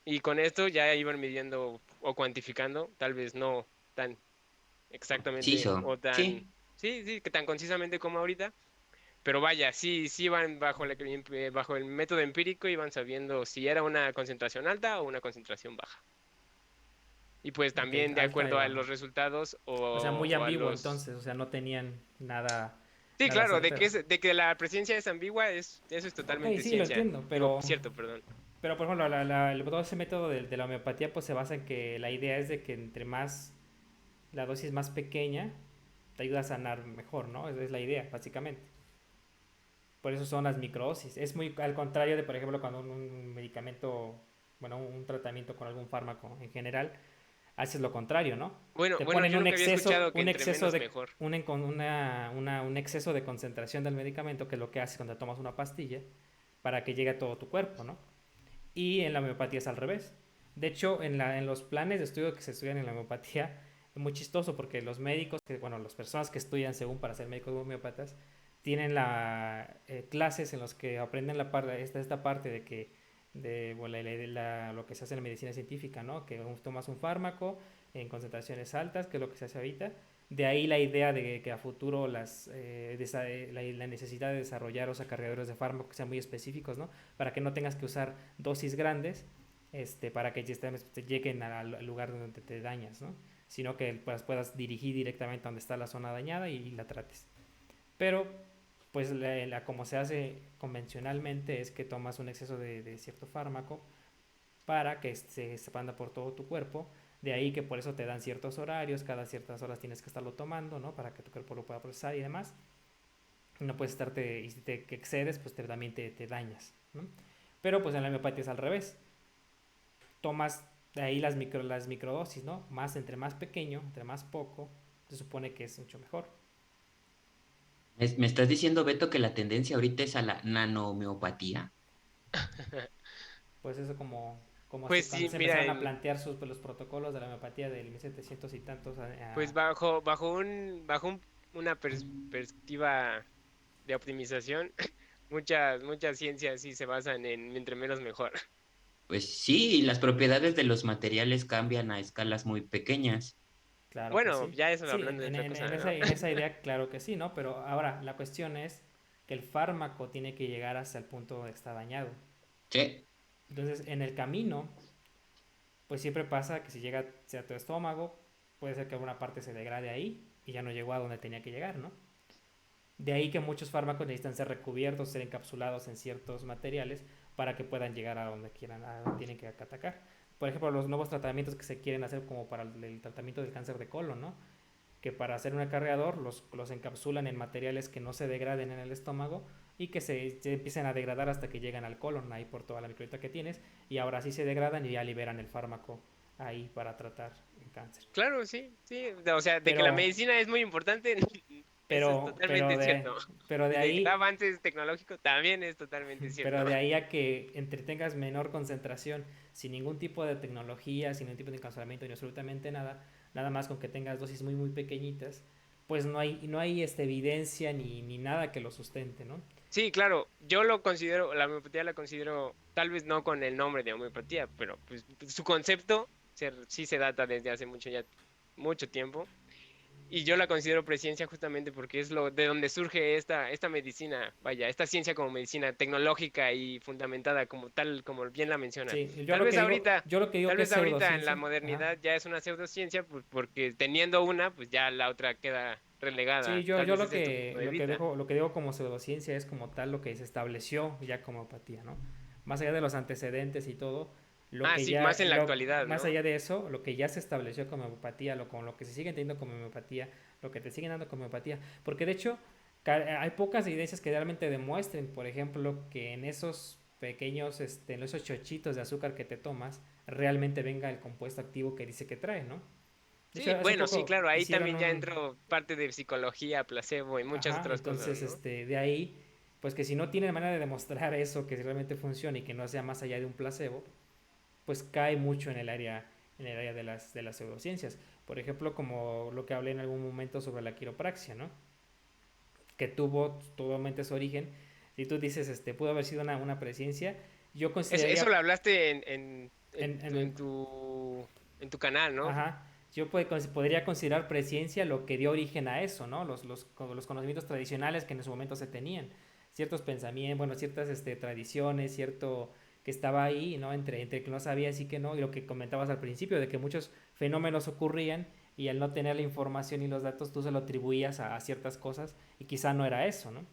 Y con esto ya iban midiendo o cuantificando, tal vez no tan exactamente Preciso, o tan, sí. sí, sí, que tan concisamente como ahorita, pero vaya, sí, sí iban bajo el método empírico, iban sabiendo si era una concentración alta o una concentración baja. Y pues Ok, también de alta y acuerdo a baja. los resultados O sea, muy o a ambiguo los... entonces, o sea, no tenían nada, Sí, nada claro, certero. de que la presencia es ambigua, eso es Ok, totalmente sí, lo ciencia. entiendo, Digo, cierto, perdón. pero por ejemplo, todo ese método de la homeopatía pues se basa en que la idea es de que entre más, la dosis más pequeña, te ayuda a sanar mejor, ¿no? Esa es la idea, básicamente. Por eso son las microdosis. Es muy al contrario de, por ejemplo, cuando un medicamento, bueno, un tratamiento con algún fármaco en general, haces lo contrario, ¿no? Te Bueno, ponen yo nunca había escuchado que un entre exceso menos de, mejor. un exceso de concentración del medicamento, que es lo que haces cuando tomas una pastilla, para que llegue a todo tu cuerpo, ¿no? Y en la homeopatía es al revés. De hecho, en los planes de estudio que se estudian en la homeopatía, es muy chistoso porque los médicos, bueno, las personas que estudian según para ser médicos homeópatas, tienen clases en los que aprenden esta parte de que bueno, lo que se hace en la medicina científica, ¿no? Que tomas un fármaco en concentraciones altas, que es lo que se hace ahorita. De ahí la idea de que a futuro la necesidad de desarrollar, o sea, cargadores de fármacos que sean muy específicos, ¿no? Para que no tengas que usar dosis grandes, para que te lleguen al lugar donde te dañas, ¿no? Sino que puedas dirigir directamente a donde está la zona dañada y la trates. Pero, pues, como se hace convencionalmente es que tomas un exceso de cierto fármaco para que se expanda por todo tu cuerpo. De ahí que por eso te dan ciertos horarios, cada ciertas horas tienes que estarlo tomando, ¿no? Para que tu cuerpo lo pueda procesar y demás. No puedes y si te excedes, pues también te dañas, ¿no? Pero pues en la homeopatía es al revés. Tomas de ahí las microdosis, ¿no? Entre más pequeño, entre más poco, se supone que es mucho mejor. Me estás diciendo, Beto, que la tendencia ahorita es a la nanohomeopatía. Pues eso como Pues cuando sí, se mira, empezaron a plantear los protocolos de la homeopatía del 1700 y tantos pues una perspectiva de optimización, muchas ciencias sí se basan en entre menos mejor. Pues sí, las propiedades de los materiales cambian a escalas muy pequeñas. Claro que Bueno, sí. ya eso Sí, hablando de otra cosa, ¿no? en esa idea, claro que sí, ¿no? Pero ahora, la cuestión es que el fármaco tiene que llegar hasta el punto donde está dañado. Sí, Entonces, en el camino, pues siempre pasa que si llega hacia tu estómago, puede ser que alguna parte se degrade ahí y ya no llegó a donde tenía que llegar, ¿no? De ahí que muchos fármacos necesitan ser recubiertos, ser encapsulados en ciertos materiales para que puedan llegar a donde quieran, a donde tienen que atacar. Por ejemplo, los nuevos tratamientos que se quieren hacer como para el tratamiento del cáncer de colon, ¿no? Que para hacer un acarreador los encapsulan en materiales que no se degraden en el estómago y que se empiecen a degradar hasta que llegan al colon, ahí por toda la microbiota que tienes, y ahora sí se degradan y ya liberan el fármaco ahí para tratar el cáncer. Claro, sí, sí. O sea, de que la Pero medicina es muy importante, Eso es Pero, pero totalmente de, cierto. pero de De que el ahí, avance tecnológico también es totalmente cierto. pero de ahí a que entretengas menor concentración, sin ningún tipo de tecnología, sin ningún tipo de encapsulamiento ni absolutamente nada, nada más con que tengas dosis muy muy pequeñitas, pues no hay evidencia ni nada que lo sustente, ¿no? Sí, claro, yo lo considero, la homeopatía la considero, tal vez no con el nombre de homeopatía, pero pues su concepto sí se data desde hace mucho ya, mucho tiempo. Y yo la considero presciencia justamente porque es lo de donde surge esta medicina, vaya, esta ciencia como medicina tecnológica y fundamentada como tal, como bien la mencionas. Sí, Tal vez ahorita, yo lo que digo tal que es vez ahorita en la pseudociencia, ajá. modernidad ya es una pseudociencia, pues porque teniendo una, pues ya la otra queda Sí, relegada. yo Tal vez lo ese es tu punto que, de vista. lo que digo como pseudociencia es como tal lo que se estableció ya como homeopatía, ¿no? Más allá de los antecedentes y todo, Ah, sí, más en la actualidad, más ¿no? allá de eso, lo que ya se estableció como homeopatía, con lo que se sigue entendiendo como homeopatía, lo que te siguen dando como homeopatía, porque de hecho hay pocas evidencias que realmente demuestren, por ejemplo, que en esos pequeños, en esos chochitos de azúcar que te tomas, realmente venga el compuesto activo que dice que trae, ¿no? De hecho, Sí, hace bueno, sí, poco claro, ahí hicieron también ya un, entró parte de psicología, placebo y muchas ajá, otras cosas, entonces, ¿no? de ahí, pues que si no tienen manera de demostrar eso, que realmente funcione y que no sea más allá de un placebo, pues cae mucho en el área de las pseudociencias. Por ejemplo, como lo que hablé en algún momento sobre la quiropraxia, ¿no? Que tuvo totalmente su origen. Si tú dices, pudo haber sido una presencia, yo Eso consideraría, lo hablaste en, en, en el, en tu canal, ¿no? ajá, podría considerar presciencia lo que dio origen a eso, ¿no? Los conocimientos tradicionales que en su momento se tenían, ciertos pensamientos, bueno, ciertas tradiciones, cierto que estaba ahí, ¿no? Entre que no sabías y que no, y lo que comentabas al principio, de que muchos fenómenos ocurrían y al no tener la información y los datos tú se lo atribuías a ciertas cosas y quizá no era eso, ¿no?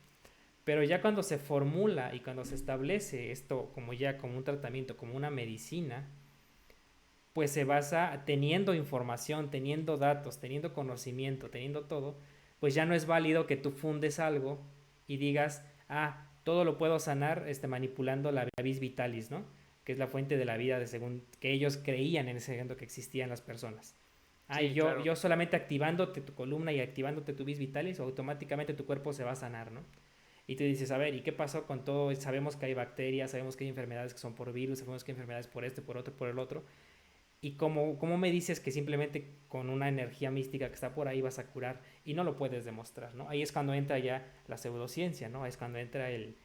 Pero ya cuando se formula y cuando se establece esto como ya como un tratamiento, como una medicina, pues se basa teniendo información, teniendo datos, teniendo conocimiento, teniendo todo, pues ya no es válido que tú fundes algo y digas, ah, todo lo puedo sanar manipulando la vis vitalis, ¿no? Que es la fuente de la vida de según que ellos creían en ese momento que existían las personas. Ah, y Sí, yo, claro. yo solamente activándote tu columna y activándote tu vis vitalis, automáticamente tu cuerpo se va a sanar, ¿no? Y tú dices, a ver, ¿y qué pasó con todo? Sabemos que hay bacterias, sabemos que hay enfermedades que son por virus, sabemos que hay enfermedades por este, por otro, por el otro. ¿Y cómo me dices que simplemente con una energía mística que está por ahí vas a curar? Y no lo puedes demostrar, ¿no? Ahí es cuando entra ya la pseudociencia, ¿no? Ahí es cuando entra el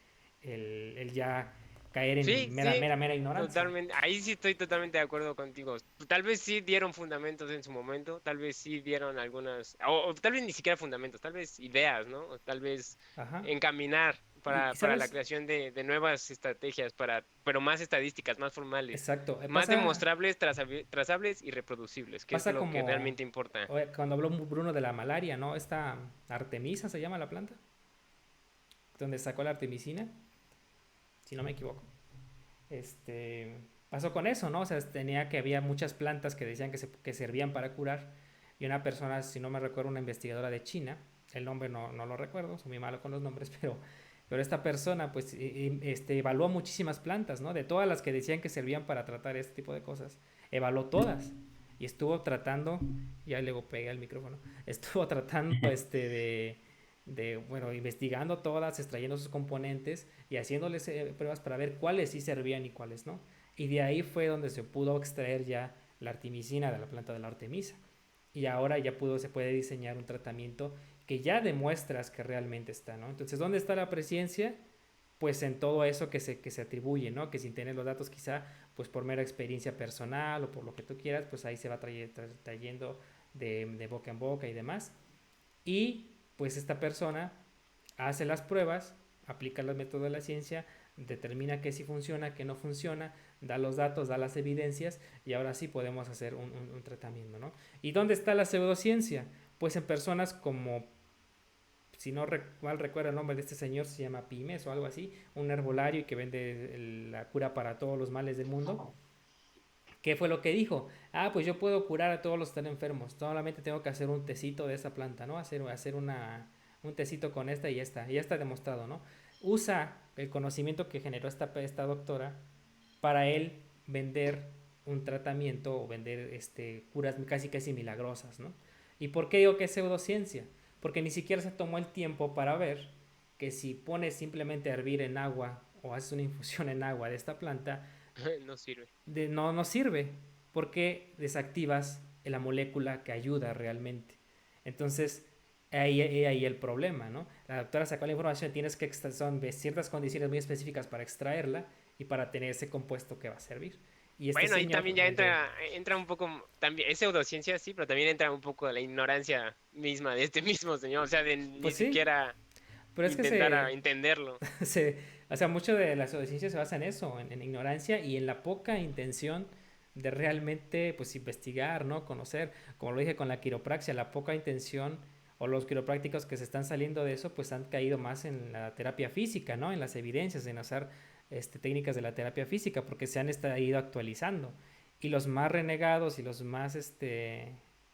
ya caer Sí, en sí, mera ignorancia. totalmente. Ahí sí estoy totalmente de acuerdo contigo. Tal vez sí dieron fundamentos en su momento, tal vez sí dieron algunas, o tal vez ni siquiera fundamentos, tal vez ideas, ¿no? O tal vez Ajá. encaminar Y para la ¿sabes? creación de nuevas estrategias, pero más estadísticas, más formales, Exacto. más demostrables, trazables y reproducibles, que es Pasa lo que como realmente importa. cuando habló Bruno de la malaria, ¿no? Esta Artemisa se llama la planta, donde sacó la artemisina, si no me equivoco. Pasó con eso, ¿no? O sea, había muchas plantas que decían que servían para curar y una persona, si no me recuerdo, una investigadora de China, el nombre no lo recuerdo, soy muy malo con los nombres, pero esta persona pues evaluó muchísimas plantas, ¿no? De todas las que decían que servían para tratar este tipo de cosas, evaluó todas y estuvo tratando, ya luego pegué al micrófono, estuvo tratando bueno, investigando todas, extrayendo sus componentes y haciéndoles pruebas para ver cuáles sí servían y cuáles no. Y de ahí fue donde se pudo extraer ya la artemisina de la planta de la artemisa. Y ahora ya se puede diseñar un tratamiento que ya demuestras que realmente está, ¿no? Entonces, ¿dónde está la presciencia? Pues en todo eso que se atribuye, ¿no? Que sin tener los datos quizá, pues por mera experiencia personal o por lo que tú quieras, pues ahí se va trayendo de boca en boca y demás. Y pues esta persona hace las pruebas, aplica los métodos de la ciencia, determina que sí funciona, que no funciona, da los datos, da las evidencias y ahora sí podemos hacer un tratamiento, ¿no? ¿Y dónde está la pseudociencia? Pues en personas como, si no mal recuerdo el nombre de este señor, se llama Pimes o algo así, un herbolario que vende la cura para todos los males del mundo. ¿Qué fue lo que dijo? Ah, pues yo puedo curar a todos los que están enfermos. Solamente tengo que hacer un tecito de esa planta, ¿no? Hacer un tecito con esta y ya está. Y ya está demostrado, ¿no? Usa el conocimiento que generó esta doctora para él vender un tratamiento o vender curas casi casi milagrosas, ¿no? ¿Y por qué digo que es pseudociencia? porque ni siquiera se tomó el tiempo para ver que si pones simplemente a hervir en agua o haces una infusión en agua de esta planta, No sirve. no sirve porque desactivas la molécula que ayuda realmente. Entonces, ahí el problema, ¿no? La doctora sacó la información, tienes que son de ciertas condiciones muy específicas para extraerla y para tener ese compuesto que va a servir. Y este Bueno, ahí señor, también ya entra un poco, también, es pseudociencia, sí, pero también entra un poco la ignorancia misma de este mismo señor, o sea, de ni pues sí, siquiera pero es que intentar entenderlo. o sea, mucho de la pseudociencia se basa en eso, en ignorancia y en la poca intención de realmente, pues, investigar, ¿no? Conocer, como lo dije con la quiropraxia, la poca intención o los quiroprácticos que se están saliendo de eso, pues han caído más en la terapia física, ¿no? En las evidencias, en hacer técnicas de la terapia física, porque se han ido actualizando. Y los más renegados y los más,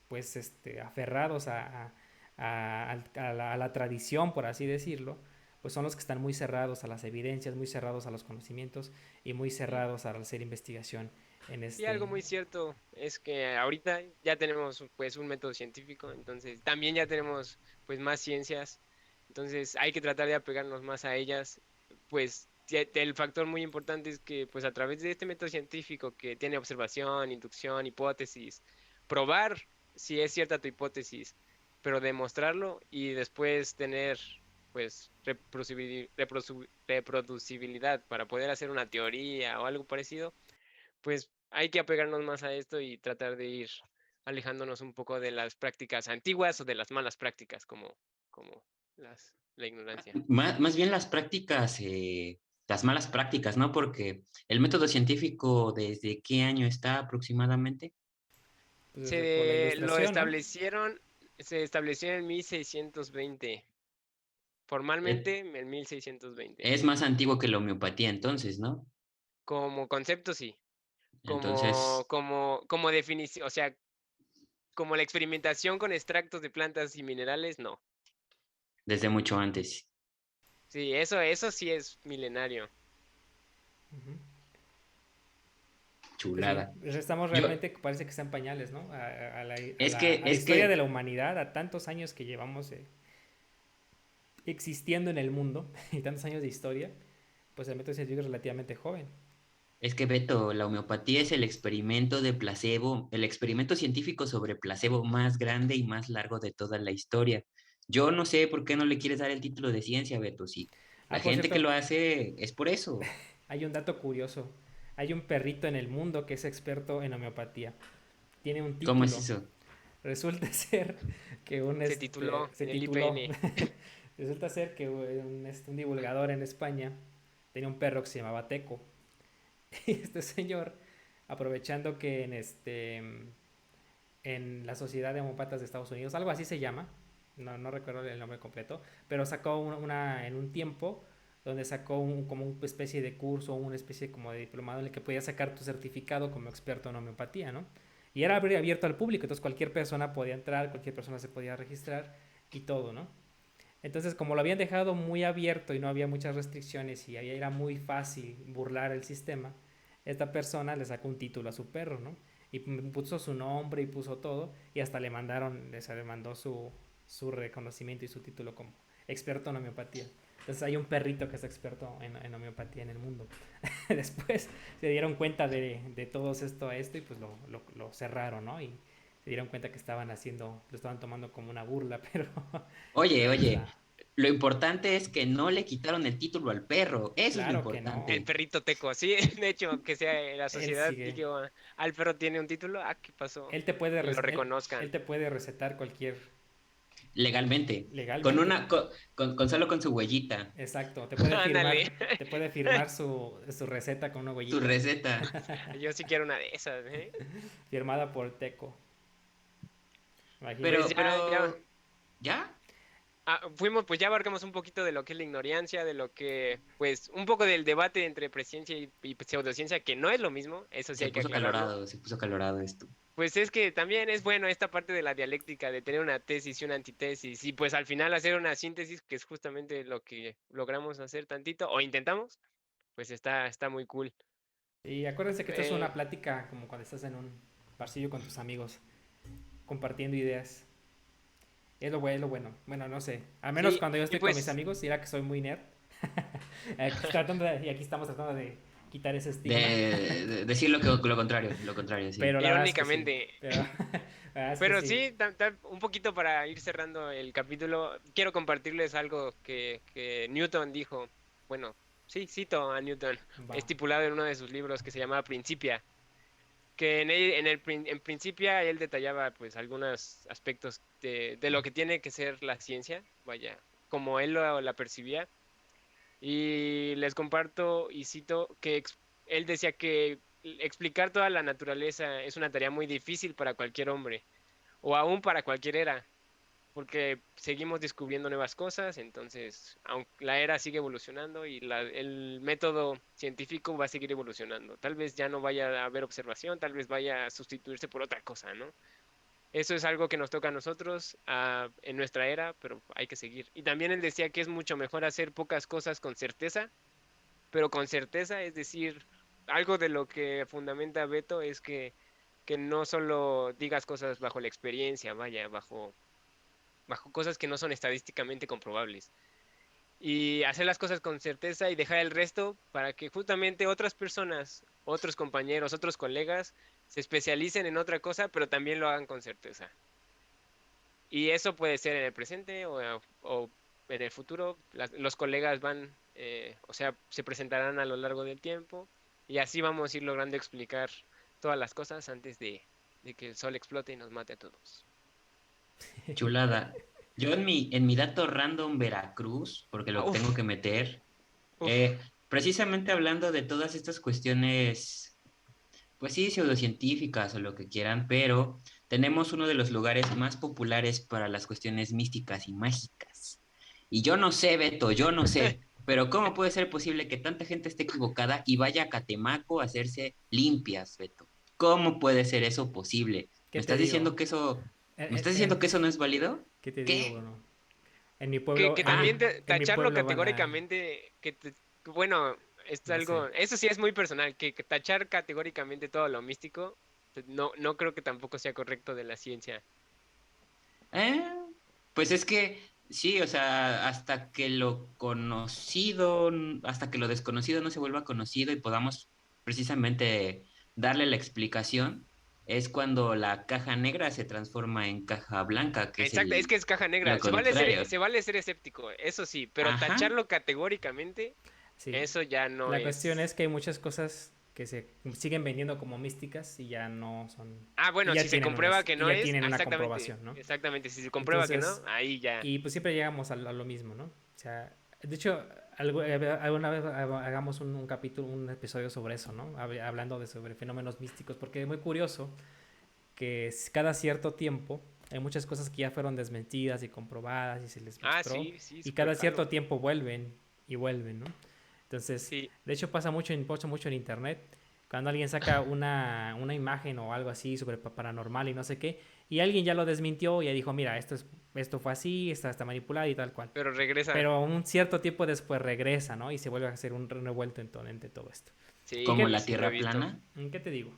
pues, aferrados a la tradición, por así decirlo, pues son los que están muy cerrados a las evidencias, muy cerrados a los conocimientos y muy Sí, cerrados a hacer investigación en sí, algo muy cierto es que ahorita ya tenemos pues un método científico, entonces también ya tenemos pues más ciencias, entonces hay que tratar de apegarnos más a ellas, pues el factor muy importante es que pues a través de este método científico que tiene observación, inducción, hipótesis, probar si es cierta tu hipótesis, pero demostrarlo y después tener pues reproducibilidad para poder hacer una teoría o algo parecido, pues hay que apegarnos más a esto y tratar de ir alejándonos un poco de las prácticas antiguas o de las malas prácticas como la ignorancia. Más bien las malas prácticas, ¿no? Porque el método científico, ¿desde qué año está aproximadamente? pues, por la Lo ilustración, ¿no? establecieron, se estableció en 1620, Es, formalmente en 1620. es más antiguo que la homeopatía entonces, ¿no? Como concepto sí, Entonces, como definición, o sea, como la experimentación con extractos de plantas y minerales, no. desde mucho antes. Sí, eso sí es milenario. Ujú. Pues sí, Chulada. pues estamos Yo, realmente, parece que están pañales, ¿no? es que, A la es historia de que, la humanidad, a tantos años que llevamos existiendo en el mundo y tantos años de historia, pues el método científico es relativamente joven. es que, Beto, la homeopatía es el experimento de placebo, el experimento científico sobre placebo más grande y más largo de toda la historia. Yo no sé por qué no le quieres dar el título de ciencia, Beto, sí. La Ah, por gente que cierto, lo hace es por eso. hay un dato curioso. Hay un perrito en el mundo que es experto en homeopatía. Tiene un ¿Cómo es título. eso? Resulta ser que Se tituló se en el tituló. IPN. Resulta ser que un divulgador en España tenía un perro que se llamaba Teco. Y este señor, aprovechando que en la Sociedad de Homeopatas de Estados Unidos, algo así se llama, no recuerdo el nombre completo, pero sacó en un tiempo donde sacó como una especie de curso, una especie como de diplomado en el que podías sacar tu certificado como experto en homeopatía, ¿no? Y era abierto al público, entonces cualquier persona podía entrar, cualquier persona se podía registrar y todo, ¿no? Entonces, como lo habían dejado muy abierto y no había muchas restricciones y ahí era muy fácil burlar el sistema, esta persona le sacó un título a su perro, ¿no? Y puso su nombre y puso todo y hasta le mandaron, le mandó su reconocimiento y su título como experto en homeopatía. Entonces hay un perrito que es experto en homeopatía en el mundo. Después se dieron cuenta de todo esto y pues lo cerraron, ¿no? Y se dieron cuenta que estaban haciendo, lo estaban tomando como una burla, Oye, pero oye, está, lo importante es que no le quitaron el título al perro. Eso es lo claro que no. El importante. perrito teco, sí, de hecho, que sea la Él sociedad y sigue. que al perro tiene un título, ¿qué pasó? Que lo Él reconozcan. te puede recetar cualquier Legalmente. Con legalmente. una, solo con su huellita, Exacto. Ándale, Te puede firmar su receta con una su huellita receta. yo sí quiero una de esas, ¿eh? firmada por Teco. Pues Imagínate. ya, ¿Ya? pues ya abarcamos un poquito de lo que es la ignorancia, de lo que, pues, un poco del debate entre presciencia y pseudociencia, que no es lo mismo, eso sí hay que aclararlo. Se puso calorado esto. Pues es que también es bueno esta parte de la dialéctica, de tener una tesis y una antítesis, y pues al final hacer una síntesis, que es justamente lo que logramos hacer tantito, o intentamos, pues está muy cool. Y acuérdense que esto es Eh, una plática como cuando estás en un barcillo con tus amigos, compartiendo ideas. Es lo bueno. Bueno, no sé. Al menos Sí, cuando yo y estoy con mis pues amigos, dirá que soy muy nerd. Y aquí estamos tratando de quitar ese estigma. De decir lo contrario, sí. Pero la verdad es que sí. irónicamente. Pero la verdad es que Pero sí. sí, un poquito para ir cerrando el capítulo, quiero compartirles algo que Newton dijo. Bueno, sí, cito a Newton, Va. estipulado en uno de sus libros que se llamaba Principia, que en Principia él detallaba pues algunos aspectos de lo que tiene que ser la ciencia, vaya, como él la percibía. Y les comparto y cito que él decía que explicar toda la naturaleza es una tarea muy difícil para cualquier hombre o aún para cualquier era, porque seguimos descubriendo nuevas cosas, entonces, aunque la era sigue evolucionando y el método científico va a seguir evolucionando. Tal vez ya no vaya a haber observación, tal vez vaya a sustituirse por otra cosa, ¿no? Eso es algo que nos toca a nosotros en nuestra era, pero hay que seguir. Y también él decía que es mucho mejor hacer pocas cosas con certeza, pero con certeza, es decir, algo de lo que fundamenta Beto es que no solo digas cosas bajo la experiencia, vaya, bajo cosas que no son estadísticamente comprobables. Y hacer las cosas con certeza y dejar el resto para que justamente otras personas, otros compañeros, otros colegas se especialicen en otra cosa, pero también lo hagan con certeza. Y eso puede ser en el presente o en el futuro. Los colegas van, o sea, se presentarán a lo largo del tiempo y así vamos a ir logrando explicar todas las cosas antes de que el sol explote y nos mate a todos. Chulada. Yo en mi dato random Veracruz, porque Ah, lo tengo que meter, uf, precisamente hablando de todas estas cuestiones, pues sí, pseudocientíficas o lo que quieran, pero tenemos uno de los lugares más populares para las cuestiones místicas y mágicas. Y yo no sé, Beto, yo no sé, pero ¿cómo puede ser posible que tanta gente esté equivocada y vaya a Catemaco a hacerse limpias, Beto? ¿Cómo puede ser eso posible? ¿Qué te digo? ¿Me En, estás diciendo en- que eso no es válido? ¿Qué te digo, ¿Qué? Bruno? En mi que, pueblo, que también en mi tacharlo pueblo van a... categóricamente, que bueno, es No sé. algo, eso sí es muy personal, que tachar categóricamente todo lo místico, pues, no creo que tampoco sea correcto de la ciencia. Eh, pues es que sí, o sea, hasta que lo desconocido no se vuelva conocido y podamos precisamente darle la explicación, es cuando la caja negra se transforma en caja blanca, que es Exacto, es que es caja lo negra. contrario. Se vale ser escéptico, eso sí, pero Ajá, tacharlo categóricamente, Sí. eso ya no La cuestión es. es que hay muchas cosas que se siguen vendiendo como místicas y ya no son... Ah, Y bueno, si ya se tienen comprueba unas, que y no ya es, tienen una exactamente, comprobación, ¿no? exactamente, si se comprueba que no, Entonces, ahí ya. y pues siempre llegamos a lo mismo, ¿no? O sea, de hecho, alguna vez hagamos un capítulo, un episodio sobre eso, ¿no? Hablando de sobre fenómenos místicos, porque es muy curioso que cada cierto tiempo hay muchas cosas que ya fueron desmentidas y comprobadas y se les Ah, mostró, sí, sí, y súper cada jalo. cierto tiempo vuelven y vuelven, ¿no? Entonces, Sí, de hecho pasa mucho en internet, cuando alguien saca una imagen o algo así sobre paranormal y no sé qué, y alguien ya lo desmintió y ya dijo, mira, esto fue así, está manipulado y tal cual. pero regresa. Pero un cierto tiempo después regresa, ¿no? Y se vuelve a hacer un revuelto entre todo esto. ¿Y como qué, la Sí lo he Tierra visto. plana. qué te digo?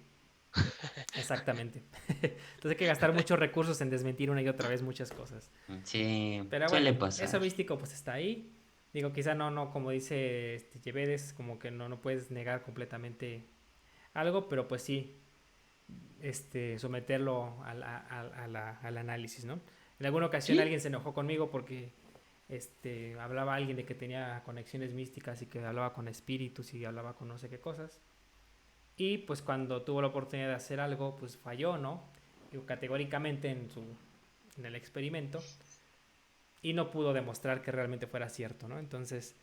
Exactamente. Entonces hay que gastar muchos recursos en desmentir una y otra vez muchas cosas. Sí, Pero suele bueno, eso pasar. místico pues está ahí. Digo, quizá no, como dice Llevedes, como que no puedes negar completamente algo, pero pues sí, someterlo al análisis, ¿no? En alguna ocasión Sí, alguien se enojó conmigo porque hablaba alguien de que tenía conexiones místicas y que hablaba con espíritus y hablaba con no sé qué cosas. Y pues cuando tuvo la oportunidad de hacer algo, pues falló, ¿no? Y categóricamente en el experimento y no pudo demostrar que realmente fuera cierto, ¿no? Entonces,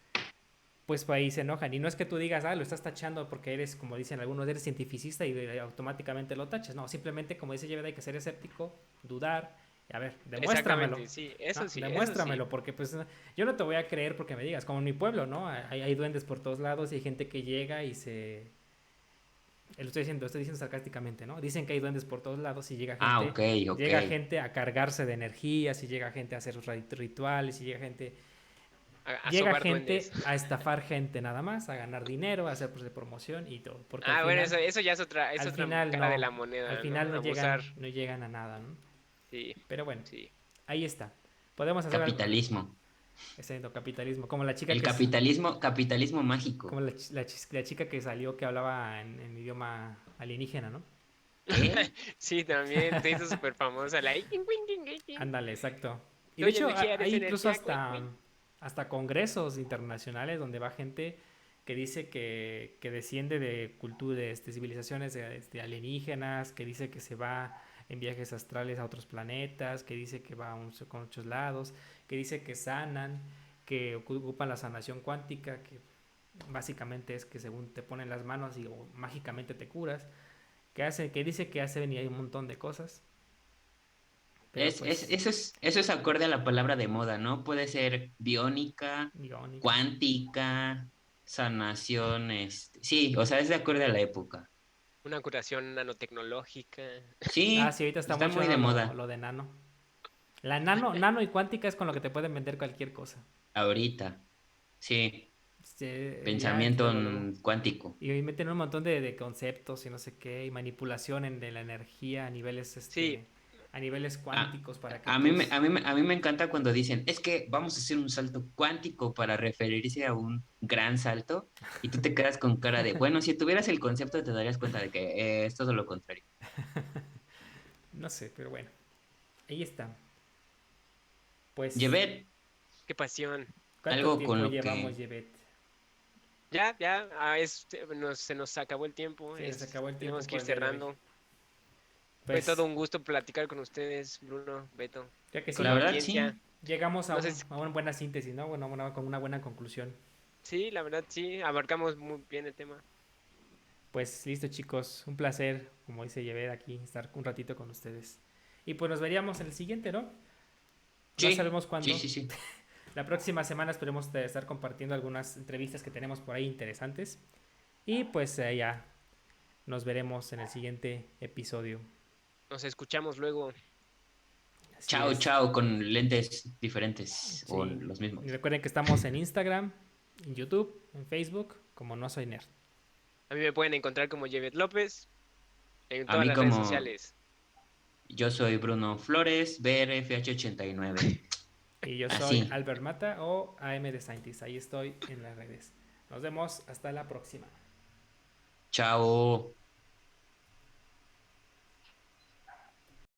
pues ahí se enojan. Y no es que tú digas, lo estás tachando porque eres, como dicen algunos, eres cientificista y automáticamente lo tachas. No, simplemente, como dice Jeveda, hay que ser escéptico, dudar. Y a ver, demuéstramelo. Exactamente, sí, ¿No? eso sí. Demuéstramelo, porque pues yo no te voy a creer porque me digas, como en mi pueblo, ¿no? Hay duendes por todos lados y hay gente que llega y se... Lo estoy diciendo sarcásticamente, ¿no? Dicen que hay duendes por todos lados y ok, ok. llega gente a cargarse de energías y llega gente a hacer rituales y A llega sobar duendes. gente a estafar gente nada más, a ganar dinero, a hacer pues, de promoción y todo, porque Ah, bueno, eso ya es al otra final cara de no, la al moneda, ¿no? final Abusar. no llegan a nada, ¿no? Sí, Pero bueno, sí. ahí está. Podemos hacer algo. Capitalismo. Exacto, capitalismo. Como la chica El que capitalismo mágico. como la chica que salió que hablaba en idioma alienígena, ¿no? ¿Qué? Sí, también te hizo súper famosa la... Ándale, exacto. Y de Soy hecho energía, eres hay incluso energía. Cuic, cuic. hasta congresos internacionales donde va gente que dice que desciende de culturas, de civilizaciones alienígenas, que dice que se va en viajes astrales a otros planetas, que dice que va con muchos lados, que dice que sanan, que ocupan la sanación cuántica, que básicamente es que según te ponen las manos y mágicamente te curas, que dice que hace venir un montón de cosas, pero pues Eso es acorde a la palabra de moda, ¿no? Puede ser biónica, biónica. cuántica, sanación, sí, o sea, es de acorde a la época. Una curación nanotecnológica. Ah, Sí, sí, ahorita está está mucho muy de ¿no? moda Lo de nano. La nano y cuántica es con lo que te pueden vender cualquier cosa. ahorita. Sí, Ya es pensamiento luego, luego. cuántico. Y hoy meten un montón de conceptos y no sé qué, y manipulación de la energía a niveles, Sí, a niveles A, cuánticos para que a mí, tus... a mí me encanta cuando dicen, es que vamos a hacer un salto cuántico para referirse a un gran salto, y tú te quedas con cara de, bueno, si tuvieras el concepto te darías cuenta de que es todo lo contrario. No sé, pero bueno, ahí está. Pues, Llevé qué pasión. ¿cuánto algo con tiempo lo llevamos, que, Jevet? Ya, ya, se nos acabó el tiempo. Sí, se acabó el Tenemos tiempo que por ir el día de hoy. cerrando. Fue todo Pues, un gusto platicar con ustedes, Bruno, Beto, ya que con la la sí, verdad audiencia. sí, llegamos No sé si- a una buena síntesis, ¿no? Bueno, con una buena conclusión. sí, la verdad sí, abarcamos muy bien el tema. Pues listo, chicos, un placer, como dice Llever, aquí estar un ratito con ustedes. Y pues nos veríamos en el siguiente, ¿no? No sí, sabemos sí, cuándo. sí, sí. La próxima semana esperemos estar compartiendo algunas entrevistas que tenemos por ahí interesantes. Y pues ya nos veremos en el siguiente episodio. Nos escuchamos luego. Así Chao, es. chao, con lentes diferentes o Sí. los Y mismos. recuerden que estamos en Instagram, en YouTube, en Facebook, como No Soy Nerd. A mí me pueden encontrar como Jevet López en A todas mí las redes como, sociales. yo soy Bruno Flores, BRFH89. Y yo soy Así, Albert Mata o AM The Scientist. Ahí estoy en las redes. Nos vemos hasta la próxima. chao.